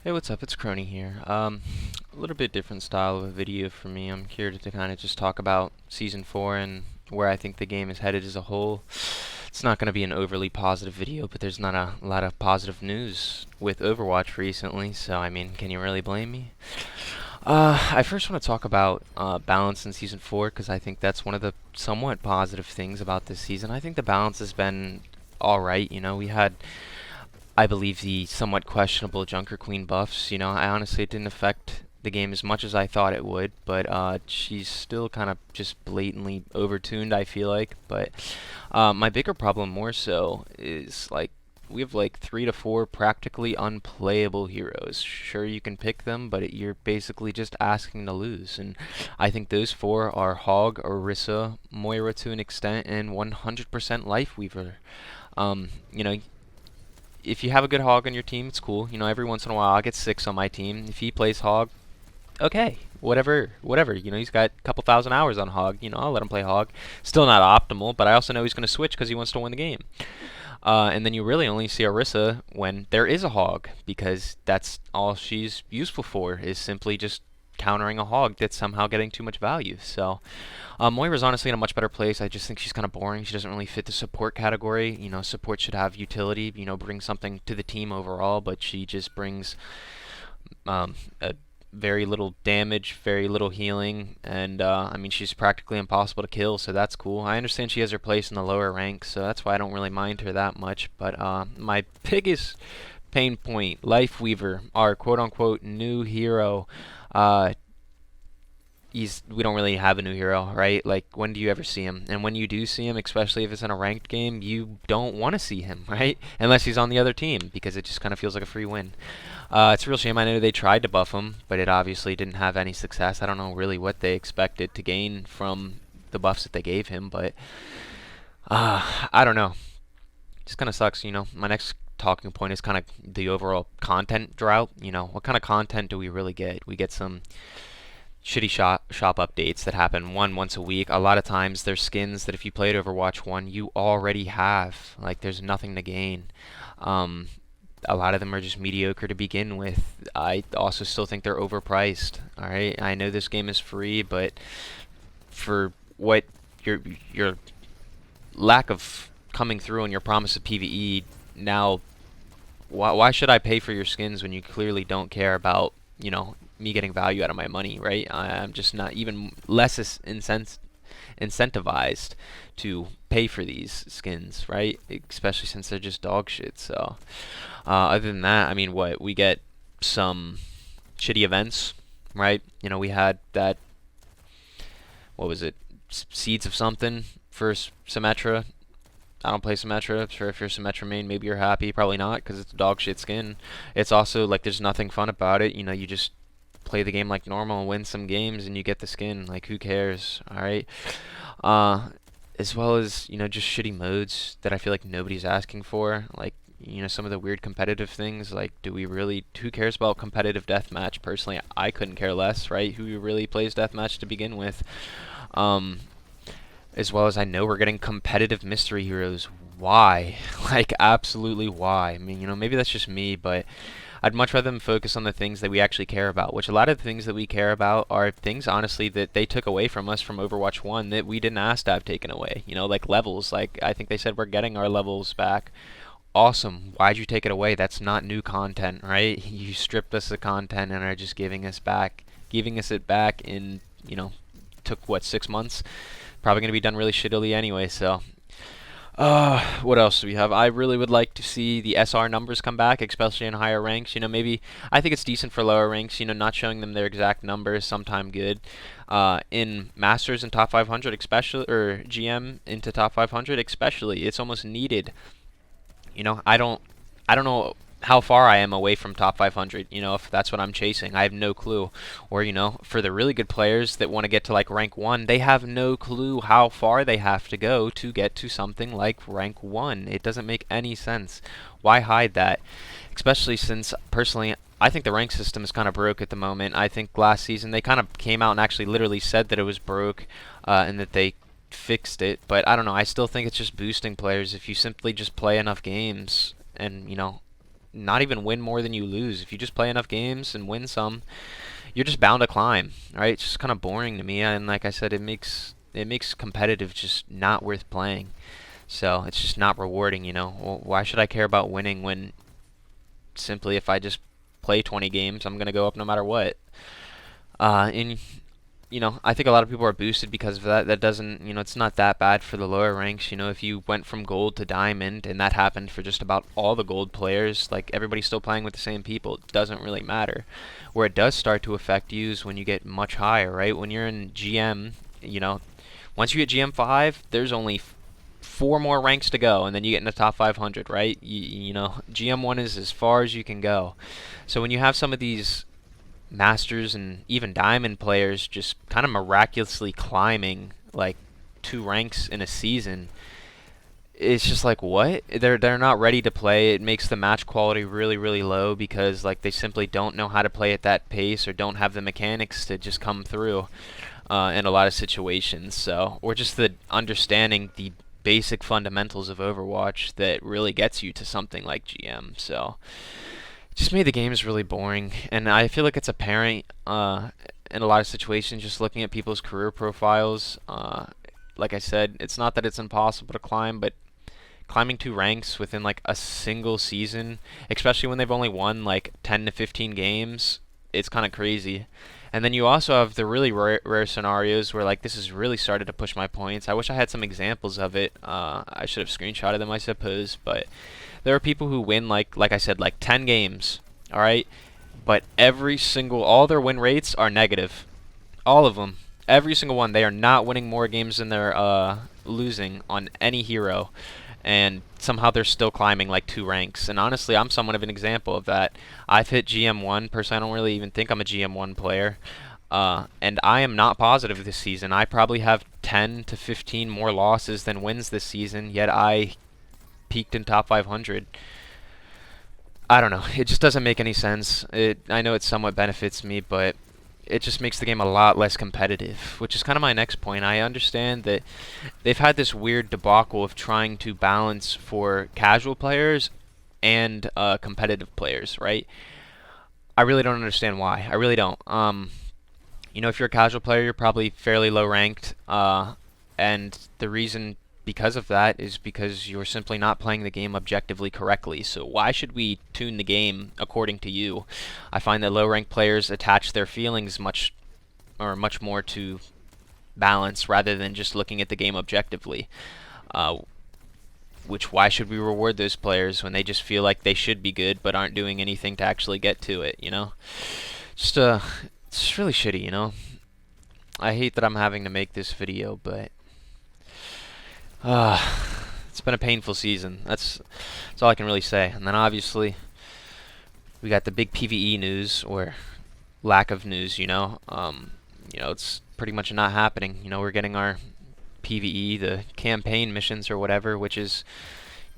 Hey, what's up? It's Crony here. A little bit different style of a video for me. I'm here to kind of just talk about Season 4 and where I think the game is headed as a whole. It's not going to be an overly positive video, but there's not a lot of positive news with Overwatch recently, so I mean, can you really blame me? I first want to talk about balance in Season 4 because I think that's one of the somewhat positive things about this season. I think the balance has been alright. We had I believe the somewhat questionable Junker Queen buffs. I honestly it didn't affect the game as much as I thought it would, but she's still kind of just blatantly overtuned, I feel like. But my bigger problem more so is like we have like 3 to 4 practically unplayable heroes. Sure, you can pick them, but you're basically just asking to lose. And I think those four are Hog, Orisa, Moira to an extent, and 100% Lifeweaver. You know, if you have a good Hog on your team, it's cool. Every once in a while I get 6 on my team. If he plays Hog, okay, whatever. He's got a couple thousand hours on Hog. I'll let him play Hog. Still not optimal, but I also know he's going to switch because he wants to win the game. And then you really only see Orisa when there is a Hog, because that's all she's useful for, is simply just countering a Hog that's somehow getting too much value. So Moira's honestly in a much better place. I just think she's kind of boring. She doesn't really fit the support category. Support should have utility, bring something to the team overall, but she just brings a very little damage, very little healing, and I mean she's practically impossible to kill, so that's cool. I understand she has her place in the lower ranks, so that's why I don't really mind her that much. But my biggest pain point, Lifeweaver, our quote-unquote new hero. Uh, we don't really have a new hero, right? Like, when do you ever see him? And when you do see him, especially if it's in a ranked game, you don't want to see him, right? Unless he's on the other team, because it just kind of feels like a free win. It's a real shame. I know they tried to buff him, but it obviously didn't have any success. I don't know really what they expected to gain from the buffs that they gave him, but I don't know. It just kind of sucks. My next talking point is kind of the overall content drought. What kind of content do we really get? We get some shitty shop updates that happen once a week. A lot of times there's skins that if you played Overwatch 1 you already have. Like, there's nothing to gain. Um, a lot of them are just mediocre to begin with. I also still think they're overpriced. Alright, I know this game is free, but for what your lack of coming through on your promise of PvE, now why should I pay for your skins when you clearly don't care about, me getting value out of my money, right? I'm just not even less incentivized to pay for these skins, right? Especially since they're just dog shit. So, other than that, I mean, what we get some shitty events, right? We had that. What was it? Seeds of something for Symmetra. I don't play Symmetra. Sure, if you're Symmetra main, maybe you're happy. Probably not, because it's a dog shit skin. It's also like there's nothing fun about it. You just play the game like normal and win some games and you get the skin. Like, who cares? Alright. Uh, as well as, just shitty modes that I feel like nobody's asking for. Like, some of the weird competitive things. Like, who cares about competitive deathmatch? Personally, I couldn't care less, right? Who really plays deathmatch to begin with? Um, as well as I know we're getting competitive mystery heroes. Why? Like, absolutely why? I mean, maybe that's just me, but I'd much rather them focus on the things that we actually care about, which a lot of the things that we care about are things, honestly, that they took away from us from Overwatch 1 that we didn't ask to have taken away. Like levels. Like, I think they said we're getting our levels back. Awesome. Why'd you take it away? That's not new content, right? You stripped us of content and are just giving us it back in, took what, 6 months? Probably going to be done really shittily anyway, so what else do we have? I really would like to see the SR numbers come back, especially in higher ranks. Maybe I think it's decent for lower ranks. Not showing them their exact numbers, sometime good. In Masters and top 500, especially, or GM into top 500, especially, it's almost needed. I don't know how far I am away from top 500, if that's what I'm chasing. I have no clue. Or, for the really good players that want to get to like rank 1, they have no clue how far they have to go to get to something like rank 1. It doesn't make any sense. Why hide that? Especially since, personally, I think the rank system is kind of broke at the moment. I think last season they kind of came out and actually literally said that it was broke, and that they fixed it. But I don't know. I still think it's just boosting players if you simply just play enough games and, not even win more than you lose. If you just play enough games and win some, you're just bound to climb, right? It's just kind of boring to me, and like I said, it makes competitive just not worth playing. So it's just not rewarding, you know. Well, why should I care about winning when simply if I just play 20 games, I'm gonna go up no matter what? And I think a lot of people are boosted because of that. That doesn't, it's not that bad for the lower ranks. If you went from gold to diamond, and that happened for just about all the gold players, like everybody's still playing with the same people, it doesn't really matter. Where it does start to affect you is when you get much higher, right? When you're in GM, once you get GM5, there's only four more ranks to go, and then you get in the top 500, right? GM1 is as far as you can go. So when you have some of these Masters and even Diamond players just kind of miraculously climbing like 2 ranks in a season, it's just like, what? They're not ready to play. It makes the match quality really, really low because like they simply don't know how to play at that pace or don't have the mechanics to just come through in a lot of situations. So, or just the understanding the basic fundamentals of Overwatch that really gets you to something like GM. So it just made the games really boring, and I feel like it's apparent in a lot of situations just looking at people's career profiles. Like I said, it's not that it's impossible to climb, but climbing 2 ranks within like a single season, especially when they've only won like 10 to 15 games, it's kind of crazy. And then you also have the really rare scenarios where like this has really started to push my points. I wish I had some examples of it. I should have screenshotted them, I suppose, but there are people who win like I said, like 10 games, all right? But all their win rates are negative. All of them. Every single one. They are not winning more games than they're losing on any hero. And somehow they're still climbing like 2 ranks. And honestly, I'm somewhat of an example of that. I've hit GM1. Personally, I don't really even think I'm a GM1 player. And I am not positive this season. I probably have 10 to 15 more losses than wins this season, yet I peaked in top 500. I don't know. It just doesn't make any sense. I know it somewhat benefits me, but it just makes the game a lot less competitive, which is kind of my next point. I understand that they've had this weird debacle of trying to balance for casual players and competitive players, right? I really don't understand why. I really don't. If you're a casual player, you're probably fairly low ranked, and the reason because of that is because you're simply not playing the game objectively correctly. So why should we tune the game according to you? I find that low-ranked players attach their feelings much more to balance rather than just looking at the game objectively. Why should we reward those players when they just feel like they should be good but aren't doing anything to actually get to it, Just it's just really shitty, I hate that I'm having to make this video, but it's been a painful season. That's all I can really say. And then obviously we got the big PvE news, or lack of news. It's pretty much not happening. We're getting our PvE, the campaign missions or whatever, which is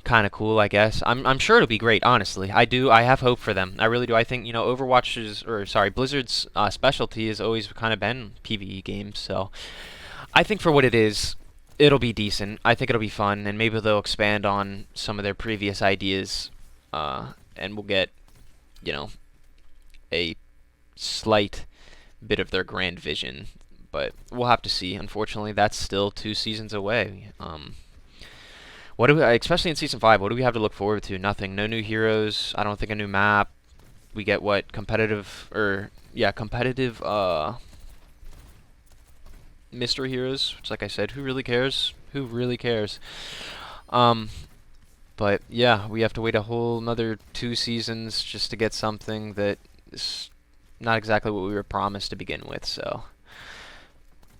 kind of cool, I guess. I'm sure it'll be great. Honestly, I have hope for them. I really do. I think Blizzard's specialty has always kind of been PvE games. So I think for what it is, it'll be decent. I think it'll be fun, and maybe they'll expand on some of their previous ideas, and we'll get, a slight bit of their grand vision. But we'll have to see. Unfortunately, that's still 2 seasons away. Especially in Season 5, what do we have to look forward to? Nothing. No new heroes. I don't think a new map. We get competitive mystery heroes, which, like I said, who really cares? Who really cares? But yeah, we have to wait a whole another 2 seasons just to get something that is not exactly what we were promised to begin with. So,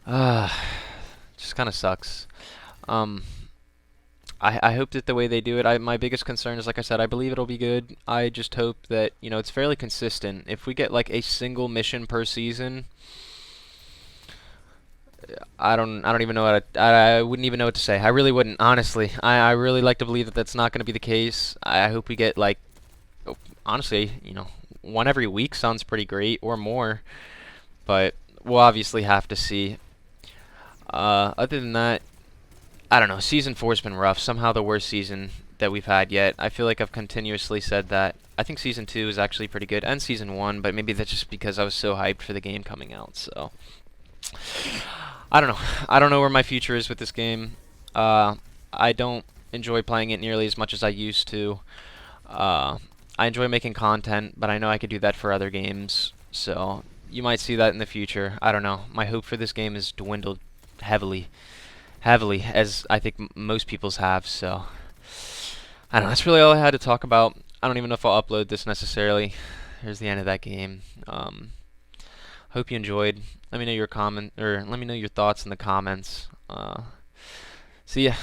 just kind of sucks. I hope that the way they do it, my biggest concern is, like I said, I believe it'll be good. I just hope that it's fairly consistent. If we get like a single mission per season, I don't even know I wouldn't even know what to say. I really wouldn't, honestly. I really like to believe that that's not going to be the case. I hope we get honestly, 1 every week sounds pretty great, or more. But we'll obviously have to see. Other than that, I don't know. Season 4's been rough. Somehow the worst season that we've had yet. I feel like I've continuously said that I think Season 2 is actually pretty good, and Season 1, but maybe that's just because I was so hyped for the game coming out, so... I don't know. I don't know where my future is with this game. Uh, I don't enjoy playing it nearly as much as I used to. Uh, I enjoy making content, but I know I could do that for other games, so you might see that in the future. I don't know. My hope for this game has dwindled heavily, heavily, as I think most people's have, so I don't know. That's really all I had to talk about. I don't even know if I'll upload this necessarily. Here's the end of that game. Hope you enjoyed. Let me know your comment, or let me know your thoughts in the comments. See ya.